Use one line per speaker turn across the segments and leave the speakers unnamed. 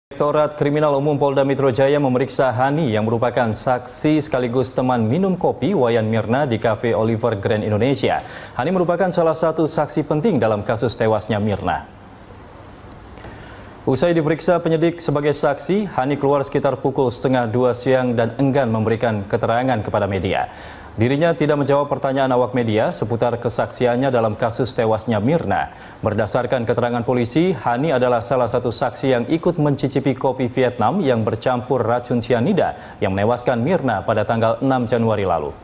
Direktorat Kriminal Umum Polda Metro Jaya memeriksa Hani yang merupakan saksi sekaligus teman minum kopi Wayan Mirna di Cafe Oliver Grand Indonesia. Hani merupakan salah satu saksi penting dalam kasus tewasnya Mirna. Usai diperiksa penyidik sebagai saksi, Hani keluar sekitar pukul 1:30 siang dan enggan memberikan keterangan kepada media. Dirinya tidak menjawab pertanyaan awak media seputar kesaksiannya dalam kasus tewasnya Mirna. Berdasarkan keterangan polisi, Hani adalah salah satu saksi yang ikut mencicipi kopi Vietnam yang bercampur racun sianida yang menewaskan Mirna pada tanggal 6 Januari lalu.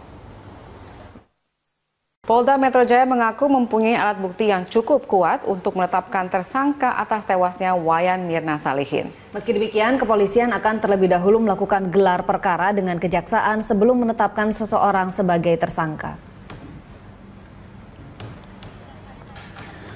Polda Metro Jaya mengaku mempunyai alat bukti yang cukup kuat untuk menetapkan tersangka atas tewasnya Wayan Mirna Salihin.
Meski demikian, kepolisian akan terlebih dahulu melakukan gelar perkara dengan kejaksaan sebelum menetapkan seseorang sebagai tersangka.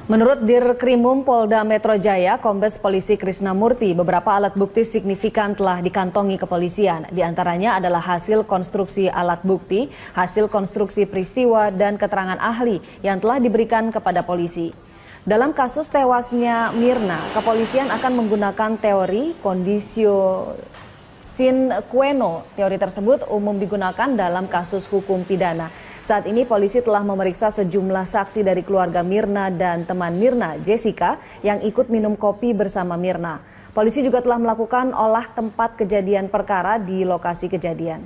Menurut Dirkrimum Polda Metro Jaya, Kombes Polisi Krisna Murti, beberapa alat bukti signifikan telah dikantongi kepolisian. Di antaranya adalah hasil konstruksi alat bukti, hasil konstruksi peristiwa, dan keterangan ahli yang telah diberikan kepada polisi. Dalam kasus tewasnya Mirna, kepolisian akan menggunakan teori conditio sine qua non. Teori tersebut umum digunakan dalam kasus hukum pidana. Saat ini polisi telah memeriksa sejumlah saksi dari keluarga Mirna dan teman Mirna, Jessica, yang ikut minum kopi bersama Mirna. Polisi juga telah melakukan olah tempat kejadian perkara di lokasi kejadian.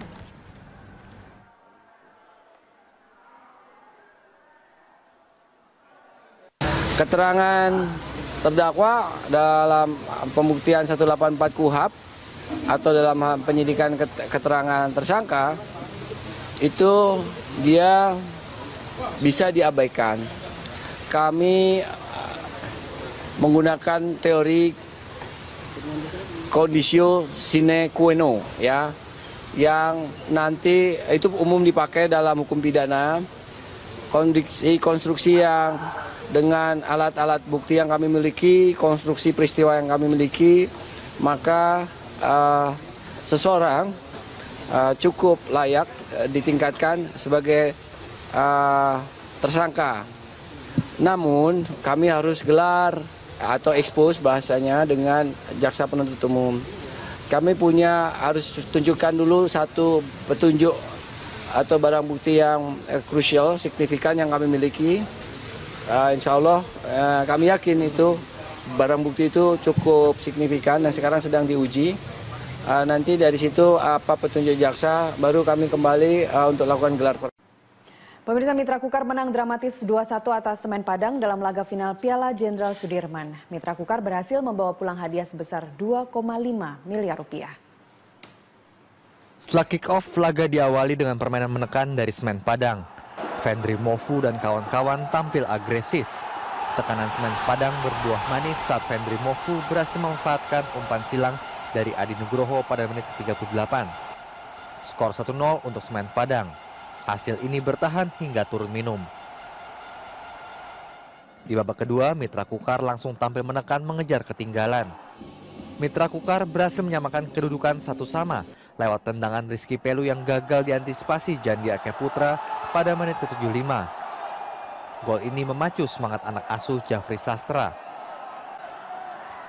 Keterangan terdakwa dalam pembuktian 184 KUHP atau dalam penyidikan keterangan tersangka itu dia bisa diabaikan. Kami menggunakan teori conditio sine qua non ya, yang nanti itu umum dipakai dalam hukum pidana. Konstruksi yang dengan alat-alat bukti yang kami miliki, konstruksi peristiwa yang kami miliki, maka seseorang cukup layak ditingkatkan sebagai tersangka. Namun kami harus gelar atau expose bahasanya dengan jaksa penuntut umum. Kami harus tunjukkan dulu satu petunjuk atau barang bukti yang krusial, signifikan yang kami miliki. Insya Allah kami yakin itu barang bukti itu cukup signifikan dan sekarang sedang diuji. Nanti dari situ apa petunjuk jaksa baru kami kembali untuk lakukan gelar perkara.
Pemirsa, Mitra Kukar menang dramatis 2-1 atas Semen Padang dalam laga final Piala Jenderal Sudirman. Mitra Kukar berhasil membawa pulang hadiah sebesar 2,5 miliar rupiah.
Setelah kick-off, laga diawali dengan permainan menekan dari Semen Padang. Fendri Mofu dan kawan-kawan tampil agresif. Tekanan Semen Padang berbuah manis saat Fendri Mofu berhasil memanfaatkan umpan silang dari Adi Nugroho pada menit 38. Skor 1-0 untuk Semen Padang. Hasil ini bertahan hingga turun minum. Di babak kedua, Mitra Kukar langsung tampil menekan mengejar ketinggalan. Mitra Kukar berhasil menyamakan kedudukan 1-1 lewat tendangan Rizky Pelu yang gagal diantisipasi Jandi Ake Putra pada menit ke-75. Gol ini memacu semangat anak asuh Jafri Sastra.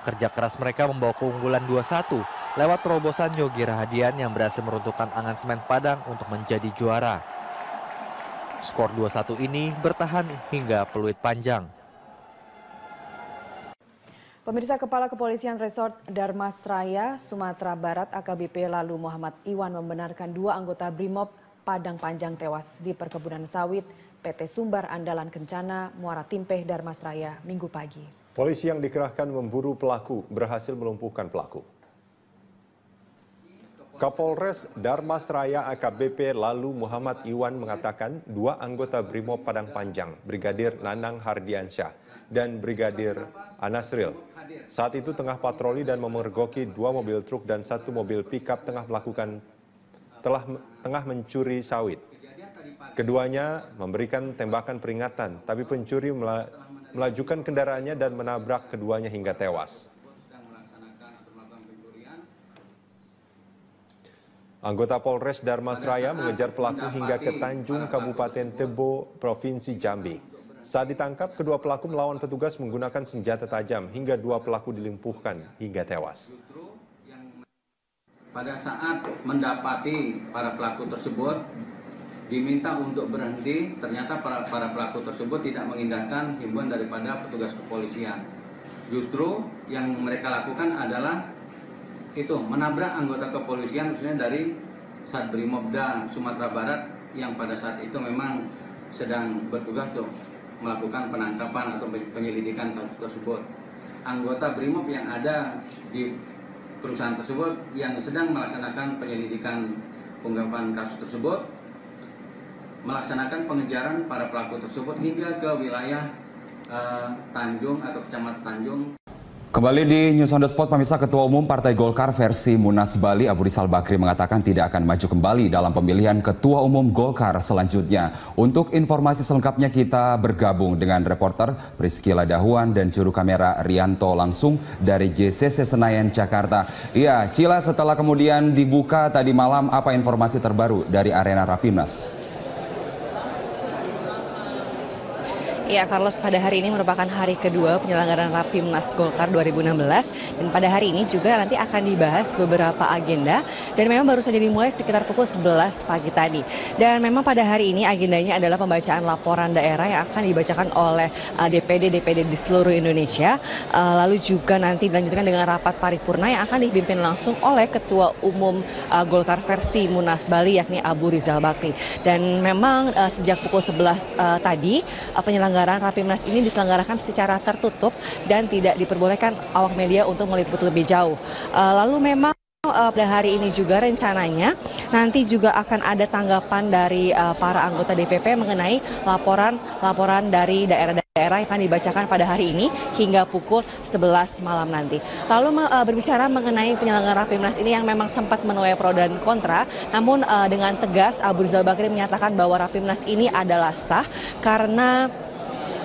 Kerja keras mereka membawa keunggulan 2-1 lewat terobosan Yogi Rahadian yang berhasil meruntuhkan angan Semen Padang untuk menjadi juara. Skor 2-1 ini bertahan hingga peluit panjang.
Pemirsa, Kepala Kepolisian Resort Darmasraya, Sumatera Barat AKBP Lalu Muhammad Iwan membenarkan 2 anggota Brimob Padang Panjang tewas di perkebunan sawit PT Sumbar Andalan Kencana, Muara Timpeh, Darmasraya, Minggu pagi.
Polisi yang dikerahkan memburu pelaku berhasil melumpuhkan pelaku. Kapolres Darmasraya AKBP Lalu Muhammad Iwan mengatakan 2 anggota Brimob Padang Panjang, Brigadir Nanang Hardiansyah dan Brigadir Anasril, saat itu tengah patroli dan memergoki 2 mobil truk dan 1 mobil pickup tengah mencuri sawit. Keduanya memberikan tembakan peringatan, tapi pencuri melajukan kendaraannya dan menabrak keduanya hingga tewas. Anggota Polres Darmasraya mengejar pelaku hingga ke Tanjung, Kabupaten Tebo, Provinsi Jambi. Saat ditangkap, kedua pelaku melawan petugas menggunakan senjata tajam hingga 2 pelaku dilumpuhkan hingga tewas.
pada saat mendapati para pelaku tersebut diminta untuk berhenti, ternyata para pelaku tersebut tidak mengindahkan himbauan daripada petugas kepolisian. Justru yang mereka lakukan adalah itu menabrak anggota kepolisian, khususnya dari Satbrimobda Sumatera Barat yang pada saat itu memang sedang bertugas untuk melakukan penangkapan atau penyelidikan kasus tersebut. Anggota Brimob yang ada di perusahaan tersebut yang sedang melaksanakan penyelidikan pengungkapan kasus tersebut melaksanakan pengejaran para pelaku tersebut hingga ke wilayah Tanjung atau Kecamatan Tanjung.
Kembali di News on the Spot, pemirsa, Ketua Umum Partai Golkar versi Munas Bali, Abu Rizal Bakri, mengatakan tidak akan maju kembali dalam pemilihan Ketua Umum Golkar selanjutnya. Untuk informasi selengkapnya kita bergabung dengan reporter Priscila Dahuan dan juru kamera Rianto langsung dari JCC Senayan, Jakarta. Iya, Cila, setelah kemudian dibuka tadi malam, apa informasi terbaru dari arena Rapimnas?
Ya, Carlos, pada hari ini merupakan hari kedua penyelenggaraan Rapimnas Golkar 2016 dan pada hari ini juga nanti akan dibahas beberapa agenda dan memang baru saja dimulai sekitar pukul 11 pagi tadi. Dan memang pada hari ini agendanya adalah pembacaan laporan daerah yang akan dibacakan oleh DPD di seluruh Indonesia. Lalu juga nanti dilanjutkan dengan rapat paripurna yang akan dipimpin langsung oleh Ketua Umum Golkar versi Munas Bali, yakni Abu Rizal Bakri. Dan memang sejak pukul 11 tadi penyelenggaraan Rapimnas ini diselenggarakan secara tertutup dan tidak diperbolehkan awak media untuk meliput lebih jauh. Lalu memang pada hari ini juga rencananya nanti juga akan ada tanggapan dari para anggota DPP mengenai laporan dari daerah-daerah yang akan dibacakan pada hari ini hingga pukul 11 malam nanti. Lalu berbicara mengenai penyelenggaraan Rapimnas ini yang memang sempat menuai pro dan kontra, namun dengan tegas Abu Rizal Bakri menyatakan bahwa Rapimnas ini adalah sah karena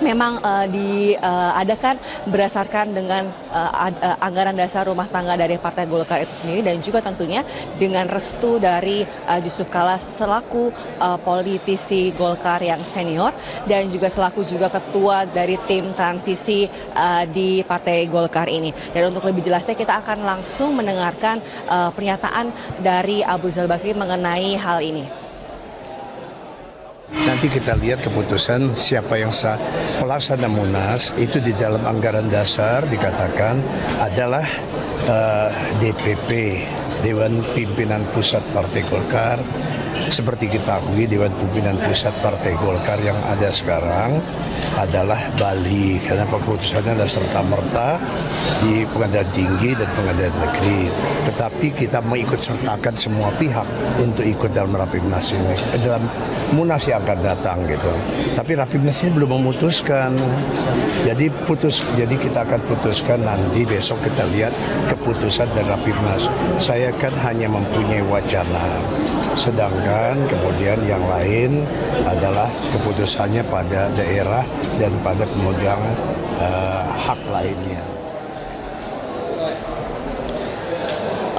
memang diadakan berdasarkan dengan anggaran dasar rumah tangga dari Partai Golkar itu sendiri dan juga tentunya dengan restu dari Jusuf Kalla selaku politisi Golkar yang senior dan juga selaku juga ketua dari tim transisi di Partai Golkar ini. Dan untuk lebih jelasnya kita akan langsung mendengarkan pernyataan dari Abu Rizal Bakri mengenai hal ini.
Nanti kita lihat keputusan siapa yang sah. Pelaksana Munas itu di dalam anggaran dasar dikatakan adalah DPP, Dewan Pimpinan Pusat Partai Golkar. Seperti kita ketahui, Dewan Pimpinan Pusat Partai Golkar yang ada sekarang adalah Bali, karena keputusannya adalah serta-merta di Pengadilan Tinggi dan Pengadilan Negeri. Tetapi kita mengikut sertakan semua pihak untuk ikut dalam Rapimnas ini, dalam Munas yang akan datang gitu. Tapi Rapimnas ini belum memutuskan. Jadi kita akan putuskan nanti, besok kita lihat keputusan dari Rapimnas. Saya kan hanya mempunyai wacana. Sedangkan kemudian yang lain adalah keputusannya pada daerah dan pada pemegang hak lainnya.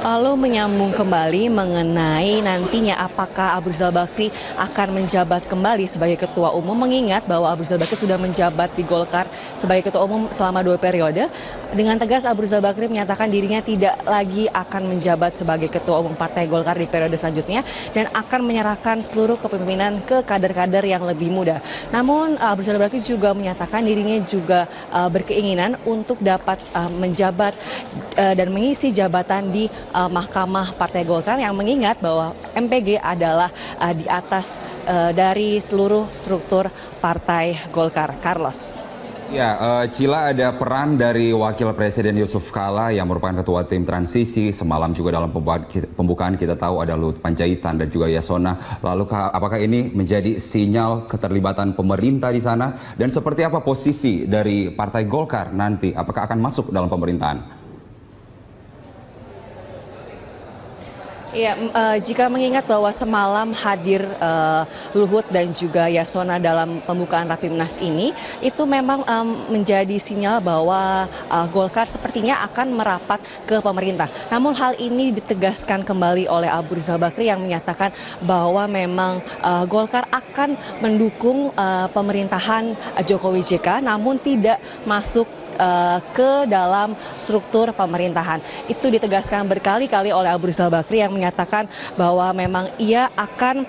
Lalu menyambung kembali mengenai nantinya apakah Abu Rizal Bakri akan menjabat kembali sebagai Ketua Umum, mengingat bahwa Abu Rizal Bakri sudah menjabat di Golkar sebagai Ketua Umum selama 2 periode. Dengan tegas Abu Rizal Bakri menyatakan dirinya tidak lagi akan menjabat sebagai Ketua Umum Partai Golkar di periode selanjutnya dan akan menyerahkan seluruh kepemimpinan ke kader-kader yang lebih muda. Namun Abu Rizal Bakri juga menyatakan dirinya juga berkeinginan untuk dapat menjabat dan mengisi jabatan di Mahkamah Partai Golkar, yang mengingat bahwa MPG adalah di atas dari seluruh struktur Partai Golkar. Carlos.
Ya, Cila, ada peran dari Wakil Presiden Jusuf Kalla yang merupakan Ketua Tim Transisi. Semalam juga dalam pembukaan kita tahu ada Luhut Panjaitan dan juga Yasona. Lalu apakah ini menjadi sinyal keterlibatan pemerintah di sana? Dan seperti apa posisi dari Partai Golkar nanti? Apakah akan masuk dalam pemerintahan?
Ya, jika mengingat bahwa semalam hadir Luhut dan juga Yasona dalam pembukaan Rapimnas ini, itu memang menjadi sinyal bahwa Golkar sepertinya akan merapat ke pemerintah. Namun hal ini ditegaskan kembali oleh Abu Rizal Bakri yang menyatakan bahwa memang Golkar akan mendukung pemerintahan Jokowi JK, namun tidak masuk ke dalam struktur pemerintahan. Itu ditegaskan berkali-kali oleh Abu Rizal Bakri yang menyatakan bahwa memang ia akan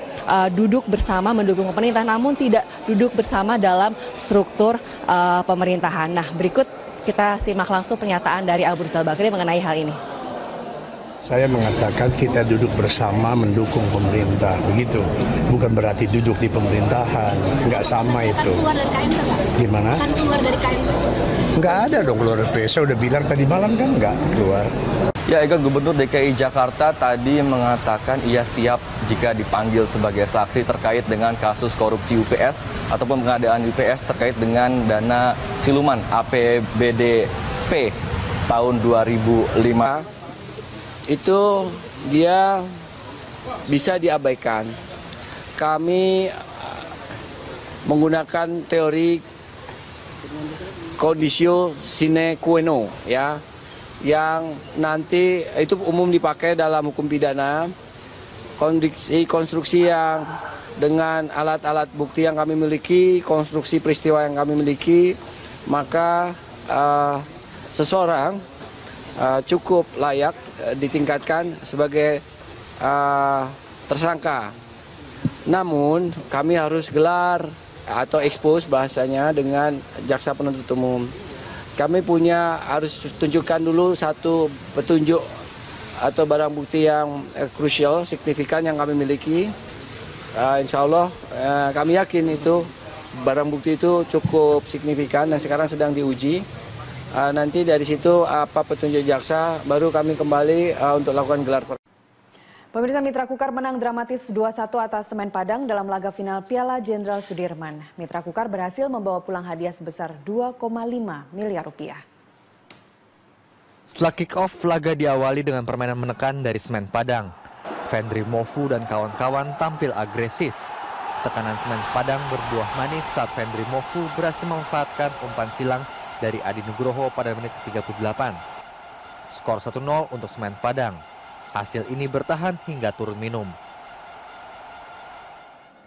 duduk bersama mendukung pemerintah, namun tidak duduk bersama dalam struktur pemerintahan. Nah, berikut kita simak langsung pernyataan dari Abu Rizal Bakri mengenai hal ini.
Saya mengatakan kita duduk bersama mendukung pemerintah, begitu. Bukan berarti duduk di pemerintahan, nggak sama itu.
Keluar dari KMP nggak?
Gimana?
Kan keluar dari KMP?
Nggak ada dong keluar dari PSA, udah bilang tadi malam kan nggak keluar.
Ya, Eka, Gubernur DKI Jakarta tadi mengatakan ia siap jika dipanggil sebagai saksi terkait dengan kasus korupsi UPS ataupun pengadaan UPS terkait dengan dana siluman APBDP tahun 2005.
Itu dia bisa diabaikan. Kami menggunakan teori conditio sine qua non, ya, yang nanti itu umum dipakai dalam hukum pidana. Konstruksi yang dengan alat-alat bukti yang kami miliki, konstruksi peristiwa yang kami miliki, maka seseorang cukup layak ditingkatkan sebagai tersangka. Namun kami harus gelar atau expose bahasanya dengan jaksa penuntut umum. Kami harus tunjukkan dulu satu petunjuk atau barang bukti yang krusial, signifikan yang kami miliki. Insya Allah kami yakin itu barang bukti itu cukup signifikan dan sekarang sedang diuji. Nanti dari situ apa petunjuk jaksa baru kami kembali untuk lakukan gelar perkara.
Pemirsa, Mitra Kukar menang dramatis 2-1 atas Semen Padang dalam laga final Piala Jenderal Sudirman. Mitra Kukar berhasil membawa pulang hadiah sebesar 2,5 miliar rupiah.
Setelah kick-off, laga diawali dengan permainan menekan dari Semen Padang. Fendri Mofu dan kawan-kawan tampil agresif. Tekanan Semen Padang berbuah manis saat Fendri Mofu berhasil memanfaatkan umpan silang dari Adi Nugroho pada menit 38. Skor 1-0 untuk Semen Padang. Hasil ini bertahan hingga turun minum.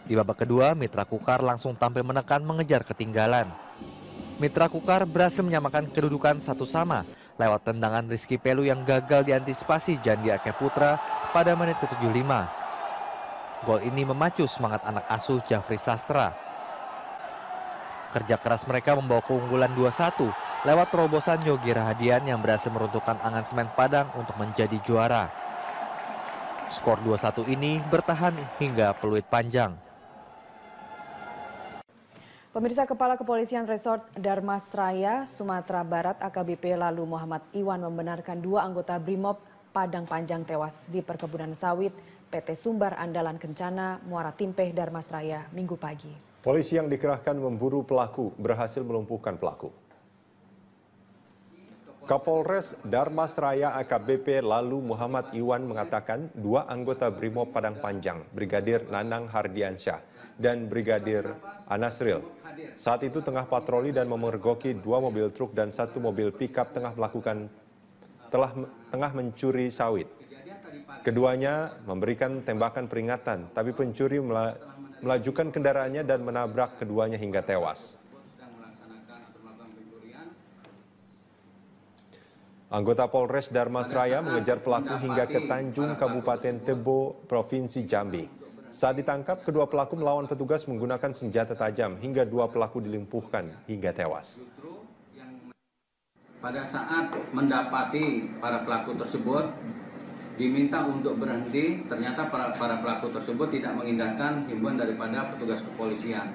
Di babak kedua, Mitra Kukar langsung tampil menekan mengejar ketinggalan. Mitra Kukar berhasil menyamakan kedudukan 1-1 lewat tendangan Rizky Pelu yang gagal diantisipasi Jandi Ake Putra pada menit ke-75. Gol ini memacu semangat anak asuh Jafri Sastra. Kerja keras mereka membawa keunggulan 2-1 lewat terobosan Yogi Rahadian yang berhasil meruntuhkan angan Semen Padang untuk menjadi juara. Skor 2-1 ini bertahan hingga peluit panjang.
Pemirsa, Kepala Kepolisian Resort Darmasraya, Sumatera Barat AKBP Lalu Muhammad Iwan membenarkan 2 anggota Brimob Padang Panjang tewas di perkebunan sawit PT Sumbar Andalan Kencana, Muara Timpeh, Darmasraya, Minggu pagi.
Polisi yang dikerahkan memburu pelaku berhasil melumpuhkan pelaku. Kapolres Darmasraya AKBP Lalu Muhammad Iwan mengatakan 2 anggota Brimob Padang Panjang, Brigadir Nanang Hardiansyah dan Brigadir Anasril, saat itu tengah patroli dan memergoki 2 mobil truk dan 1 mobil pickup tengah mencuri sawit. Keduanya memberikan tembakan peringatan, tapi pencuri melajukan kendaraannya dan menabrak keduanya hingga tewas. Anggota Polres Darmasraya mengejar pelaku hingga ke Tanjung, Kabupaten Tebo, Provinsi Jambi. Saat ditangkap, kedua pelaku melawan petugas menggunakan senjata tajam hingga 2 pelaku dilumpuhkan hingga tewas.
Pada saat mendapati para pelaku tersebut, diminta untuk berhenti, ternyata para pelaku tersebut tidak mengindahkan himbauan daripada petugas kepolisian.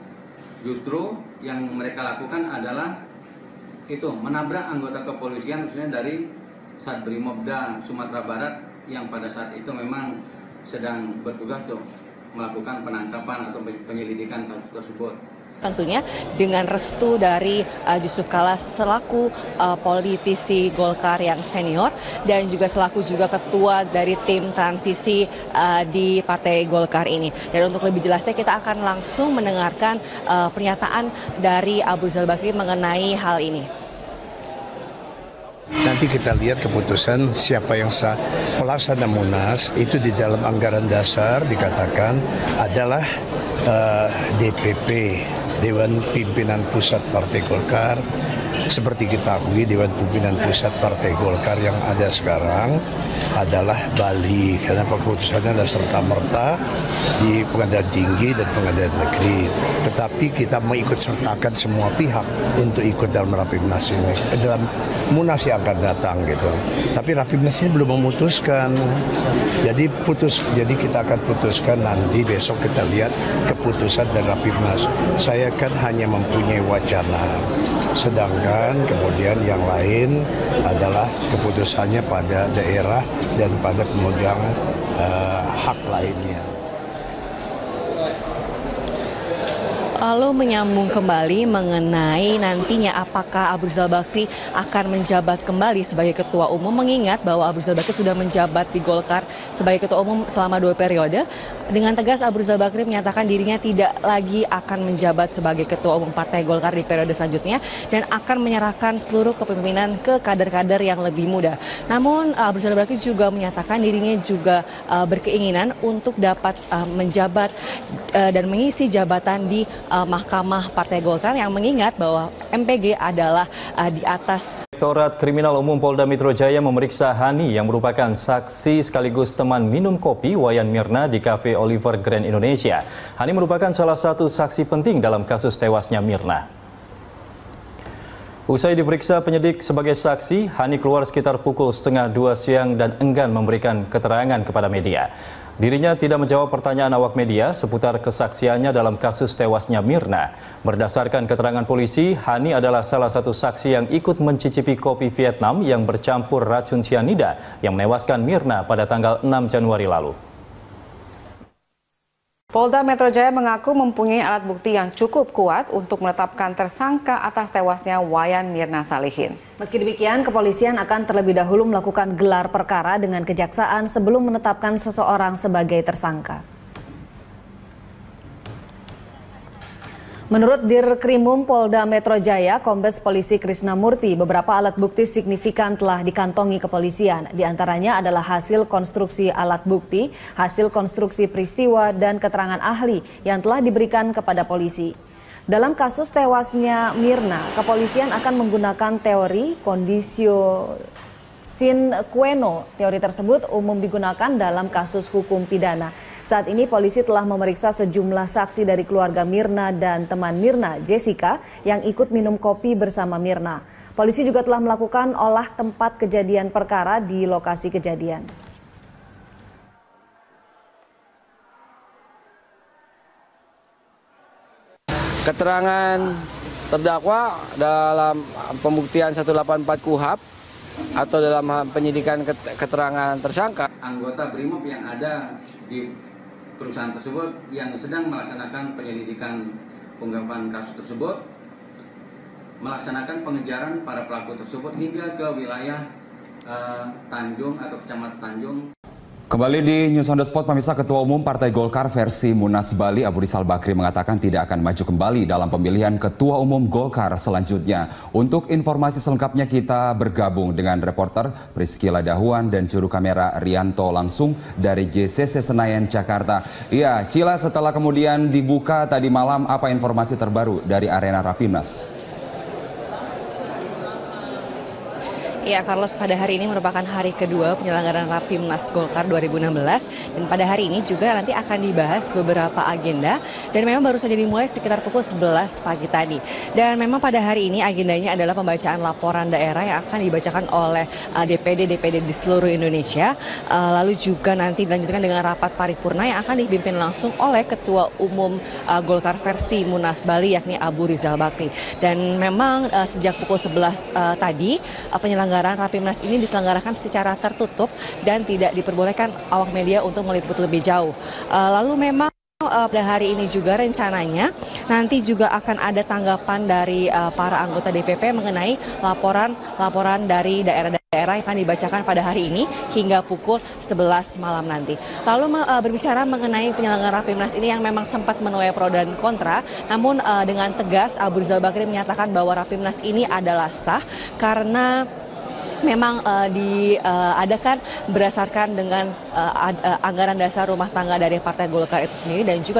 Justru yang mereka lakukan adalah itu menabrak anggota kepolisian khususnya dari Satbrimobda Sumatera Barat yang pada saat itu memang sedang bertugas untuk melakukan penangkapan atau penyelidikan kasus tersebut.
Tentunya dengan restu dari Jusuf Kalla selaku politisi Golkar yang senior dan juga selaku ketua dari tim transisi di Partai Golkar ini. Dan untuk lebih jelasnya kita akan langsung mendengarkan pernyataan dari Abu Rizal Bakri mengenai hal ini.
Nanti kita lihat keputusan siapa yang sah. Pelaksana Munas itu di dalam anggaran dasar dikatakan adalah DPP, Dewan Pimpinan Pusat Partai Golkar, seperti ketahui Dewan Pimpinan Pusat Partai Golkar yang ada sekarang adalah Bali, karena keputusannya adalah serta-merta di Pengadilan Tinggi dan Pengadilan Negeri. Tetapi kita mengikut sertakan semua pihak untuk ikut dalam Rapimnas ini, dalam Munas yang akan datang gitu. Tapi Rapimnas ini belum memutuskan. Jadi kita akan putuskan nanti, besok kita lihat keputusan dari Rapimnas. Saya kan hanya mempunyai wacana. Sedangkan kemudian yang lain adalah keputusannya pada daerah dan pada pemegang hak lainnya.
Lalu menyambung kembali mengenai nantinya apakah Abu Rizal Bakri akan menjabat kembali sebagai Ketua Umum, mengingat bahwa Abu Rizal Bakri sudah menjabat di Golkar sebagai Ketua Umum selama 2 periode. Dengan tegas Abu Rizal Bakri menyatakan dirinya tidak lagi akan menjabat sebagai Ketua Umum Partai Golkar di periode selanjutnya dan akan menyerahkan seluruh kepemimpinan ke kader-kader yang lebih muda. Namun Abu Rizal Bakri juga menyatakan dirinya juga berkeinginan untuk dapat menjabat dan mengisi jabatan di Mahkamah Partai Golkar, yang mengingat bahwa MPG adalah di atas.
Direktorat Kriminal Umum Polda Metro Jaya memeriksa Hani yang merupakan saksi sekaligus teman minum kopi Wayan Mirna di Cafe Oliver Grand Indonesia. Hani merupakan salah satu saksi penting dalam kasus tewasnya Mirna. Usai diperiksa penyidik sebagai saksi, Hani keluar sekitar pukul 1:30 siang dan enggan memberikan keterangan kepada media. Dirinya tidak menjawab pertanyaan awak media seputar kesaksiannya dalam kasus tewasnya Mirna. Berdasarkan keterangan polisi, Hani adalah salah satu saksi yang ikut mencicipi kopi Vietnam yang bercampur racun sianida yang menewaskan Mirna pada tanggal 6 Januari lalu.
Polda Metro Jaya mengaku mempunyai alat bukti yang cukup kuat untuk menetapkan tersangka atas tewasnya Wayan Mirna Salihin.
Meski demikian, kepolisian akan terlebih dahulu melakukan gelar perkara dengan kejaksaan sebelum menetapkan seseorang sebagai tersangka. Menurut Dirkrimum Polda Metro Jaya, Kombes Polisi Krisna Murti, beberapa alat bukti signifikan telah dikantongi kepolisian. Di antaranya adalah hasil konstruksi alat bukti, hasil konstruksi peristiwa, dan keterangan ahli yang telah diberikan kepada polisi. Dalam kasus tewasnya Mirna, kepolisian akan menggunakan teori conditio sine qua non. Teori tersebut umum digunakan dalam kasus hukum pidana. Saat ini polisi telah memeriksa sejumlah saksi dari keluarga Mirna dan teman Mirna, Jessica, yang ikut minum kopi bersama Mirna. Polisi juga telah melakukan olah tempat kejadian perkara di lokasi kejadian.
Keterangan terdakwa dalam pembuktian 184 KUHP atau dalam penyidikan keterangan tersangka.
Anggota BRIMOB yang ada di perusahaan tersebut yang sedang melaksanakan penyelidikan pengungkapan kasus tersebut, melaksanakan pengejaran para pelaku tersebut hingga ke wilayah Tanjung atau Kecamatan Tanjung.
Kembali di News on the Spot, pemirsa. Ketua Umum Partai Golkar versi Munas Bali, Abu Rizal Bakri, mengatakan tidak akan maju kembali dalam pemilihan Ketua Umum Golkar selanjutnya. Untuk informasi selengkapnya kita bergabung dengan reporter Priscila Dahuan dan juru kamera Rianto langsung dari JCC Senayan, Jakarta. Iya, Cila, setelah kemudian dibuka tadi malam, apa informasi terbaru dari arena Rapimnas?
Ya, Carlos, pada hari ini merupakan hari kedua penyelenggaraan Rapimnas Golkar 2016 dan pada hari ini juga nanti akan dibahas beberapa agenda dan memang baru saja dimulai sekitar pukul 11 pagi tadi. Dan memang pada hari ini agendanya adalah pembacaan laporan daerah yang akan dibacakan oleh DPD di seluruh Indonesia. Lalu juga nanti dilanjutkan dengan rapat paripurna yang akan dipimpin langsung oleh Ketua Umum Golkar versi Munas Bali, yakni Abu Rizal Bakri. Dan memang sejak pukul 11 tadi penyelenggaraan Rapimnas ini diselenggarakan secara tertutup dan tidak diperbolehkan awak media untuk meliput lebih jauh. Lalu memang pada hari ini juga rencananya nanti juga akan ada tanggapan dari para anggota DPP mengenai laporan dari daerah-daerah yang akan dibacakan pada hari ini hingga pukul 11 malam nanti. Lalu berbicara mengenai penyelenggaraan Rapimnas ini yang memang sempat menuai pro dan kontra, namun dengan tegas Abu Rizal Bakri menyatakan bahwa Rapimnas ini adalah sah karena memang diadakan berdasarkan dengan anggaran dasar rumah tangga dari Partai Golkar itu sendiri dan juga